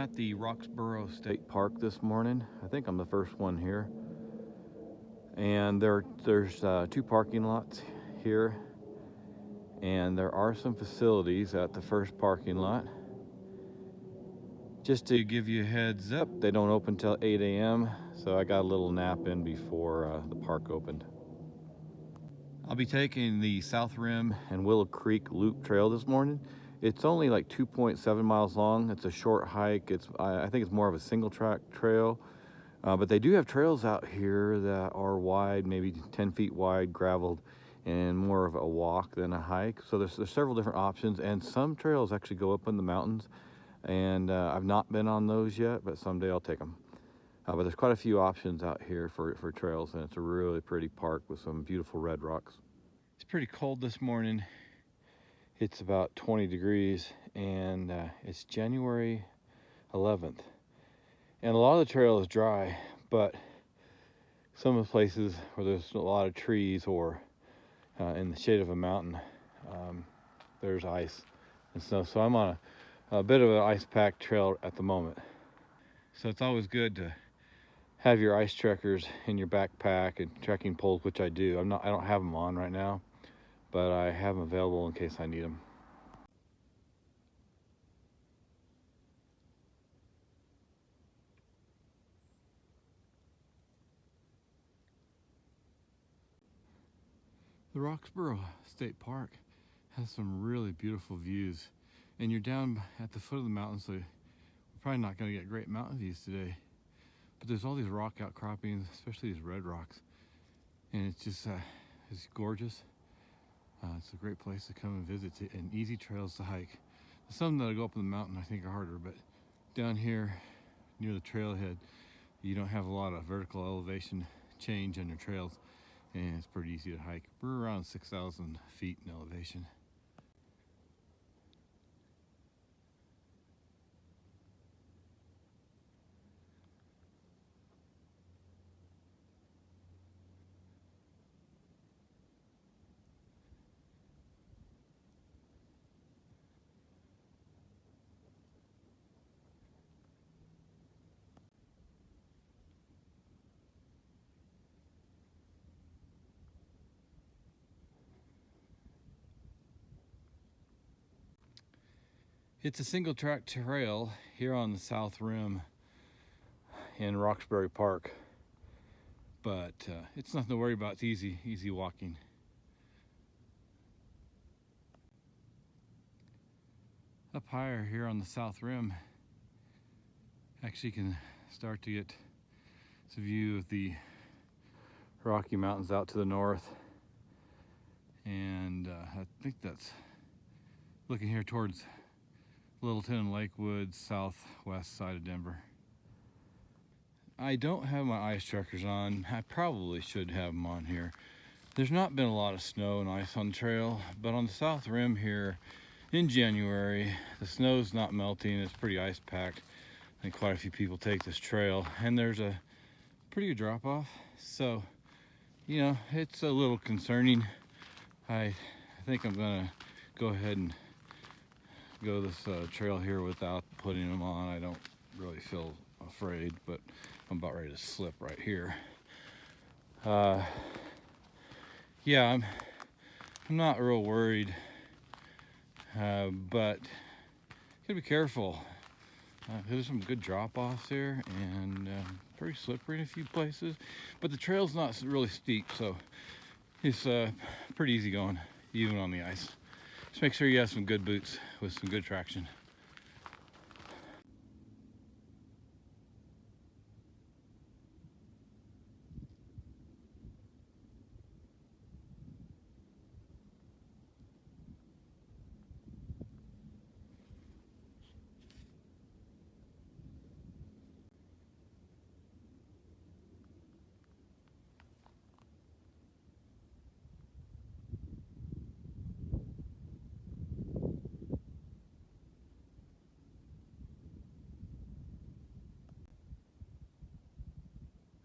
at the Roxborough State Park this morning. I think I'm the first one here. And there's two parking lots here. And there are some facilities at the first parking lot. Just to give you a heads up, they don't open till 8 a.m. So I got a little nap in before the park opened. I'll be taking the South Rim and Willow Creek Loop Trail this morning. It's only like 2.7 miles long. It's a short hike. I think it's more of a single track trail, but they do have trails out here that are wide, maybe 10 feet wide, graveled, and more of a walk than a hike. So there's several different options, and some trails actually go up in the mountains, and I've not been on those yet, but someday I'll take them. But there's quite a few options out here for trails, and it's a really pretty park with some beautiful red rocks. It's pretty cold this morning. It's about 20 degrees, and it's January 11th. And a lot of the trail is dry, but some of the places where there's a lot of trees or in the shade of a mountain, there's ice and snow. So I'm on a bit of an ice-packed trail at the moment. So it's always good to have your ice trekkers in your backpack and trekking poles, which I do. I don't have them on right now, but I have them available in case I need them. The Roxborough State Park has some really beautiful views, and you're down at the foot of the mountain, so we're probably not going to get great mountain views today. But there's all these rock outcroppings, especially these red rocks, and it's just it's gorgeous. It's a great place to come and visit, and easy trails to hike. Some that go up in the mountain I think are harder, but down here near the trailhead, you don't have a lot of vertical elevation change on your trails, and it's pretty easy to hike. We're around 6,000 feet in elevation. It's a single track trail here on the South Rim in Roxbury Park, but it's nothing to worry about. It's easy walking. Up higher here on the South Rim, actually can start to get a view of the Rocky Mountains out to the north, and I think that's looking here towards Littleton and Lakewood, southwest side of Denver. I don't have my ice trekkers on. I probably should have them on here. There's not been a lot of snow and ice on the trail, but on the South Rim here in January, the snow's not melting. It's pretty ice packed, and quite a few people take this trail, and there's a pretty good drop off. So, you know, it's a little concerning. I think I'm gonna go ahead and go this trail here without putting them on. I don't really feel afraid, but I'm about ready to slip right here. Yeah, I'm not real worried, but gotta be careful. There's some good drop-offs here, and pretty slippery in a few places, but the trail's not really steep, so it's pretty easy going, even on the ice. Just make sure you have some good boots with some good traction.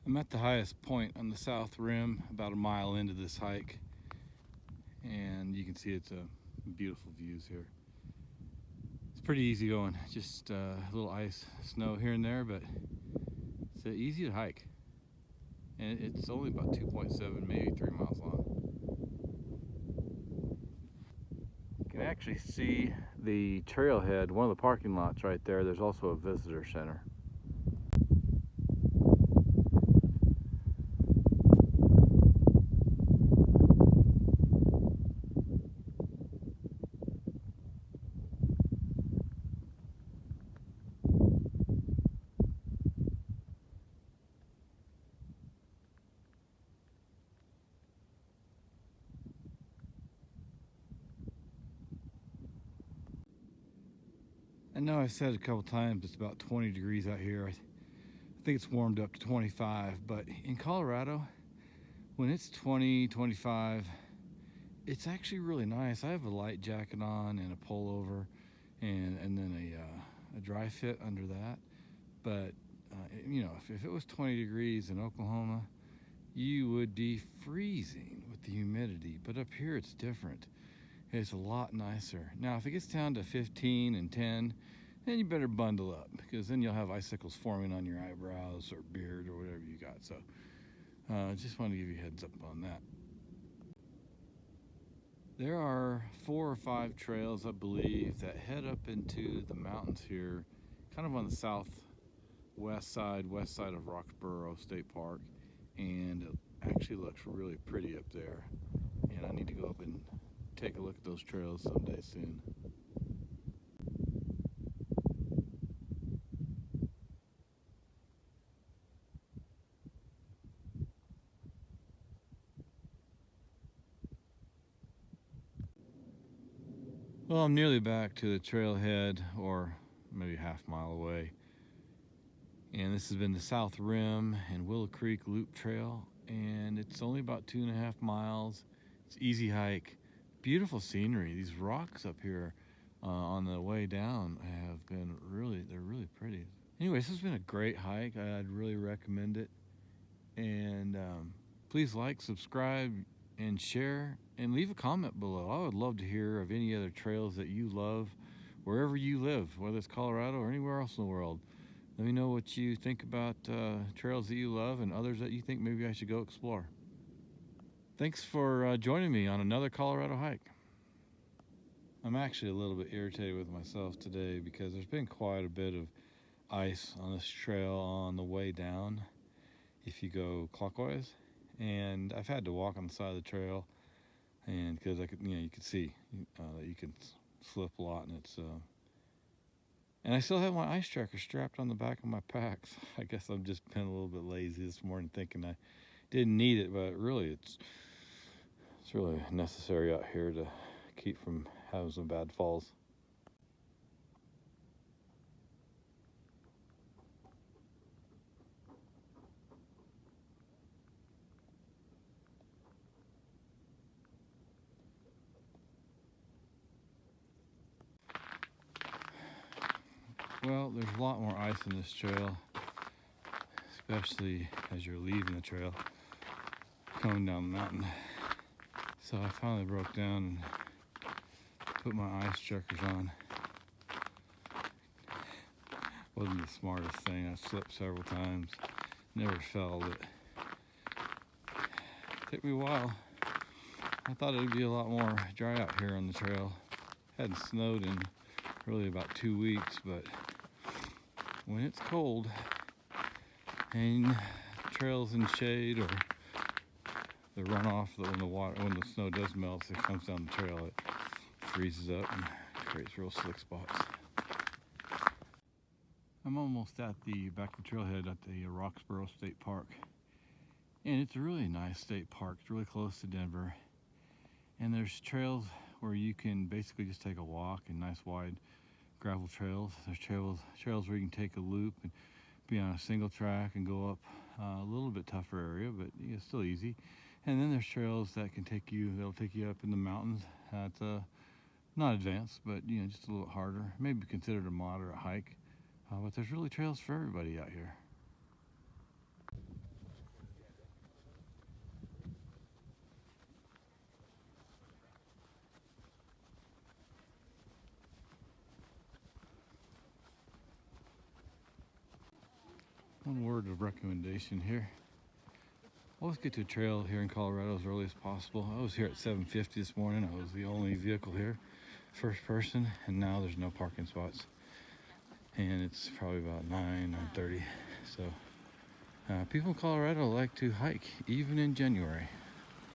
I'm at the highest point on the South Rim, about a mile into this hike, and you can see it's a beautiful views here. It's pretty easy going. Just a little ice, snow here and there, but it's easy to hike. And it's only about 2.7, maybe 3 miles long. You can actually see the trailhead, one of the parking lots right there. There's also a visitor center. I know I said a couple times it's about 20 degrees out here. I think it's warmed up to 25, but in Colorado, when it's 20, 25, it's actually really nice. I have a light jacket on and a pullover and then a dry fit under that. But, you know, if it was 20 degrees in Oklahoma, you would be freezing with the humidity. But up here, it's different. It's a lot nicer. Now, if it gets down to 15 and 10, then you better bundle up, because then you'll have icicles forming on your eyebrows or beard or whatever you got. So just want to give you a heads up on that. There are 4 or 5 trails, I believe, that head up into the mountains here, kind of on the southwest side, west side of Roxborough State Park. And it actually looks really pretty up there. And I need to go up and take a look at those trails someday soon. Well, I'm nearly back to the trailhead, or maybe a half mile away. And this has been the South Rim and Willow Creek Loop Trail, and it's only about 2.5 miles. It's easy hike, beautiful scenery. These rocks up here on the way down have been they're really pretty. Anyway, this has been a great hike. I'd really recommend it. And please like, subscribe, and share, and leave a comment below. I would love to hear of any other trails that you love, wherever you live, whether it's Colorado or anywhere else in the world. Let me know what you think about trails that you love and others that you think maybe I should go explore. Thanks for joining me on another Colorado hike. I'm actually a little bit irritated with myself today because there's been quite a bit of ice on this trail on the way down if you go clockwise, and I've had to walk on the side of the trail, and because I could, you could see that you can slip a lot, and it's and I still have my ice tracker strapped on the back of my pack. So I guess I've just been a little bit lazy this morning, thinking I didn't need it, but really it's really necessary out here to keep from having some bad falls. Well, there's a lot more ice in this trail, especially as you're leaving the trail, coming down the mountain. So I finally broke down and put my ice checkers on. Wasn't the smartest thing. I slipped several times, never fell, but it took me a while. I thought it would be a lot more dry out here on the trail. Hadn't snowed in really about 2 weeks, but when it's cold and trails in shade, or the runoff, when the snow does melt, it comes down the trail, it freezes up and creates real slick spots. I'm almost at the back of the trailhead at the Roxborough State Park, and it's a really nice state park. It's really close to Denver, and there's trails where you can basically just take a walk, and nice wide gravel trails. There's trails where you can take a loop and be on a single track and go up a little bit tougher area, but it's still easy. And then there's trails that they'll take you up in the mountains. It's not advanced, but just a little harder. Maybe considered a moderate hike. But there's really trails for everybody out here. One word of recommendation here. Always get to a trail here in Colorado as early as possible. I was here at 7:50 this morning. I was the only vehicle here, first person, and now there's no parking spots. And it's probably about 9:30. So people in Colorado like to hike, even in January.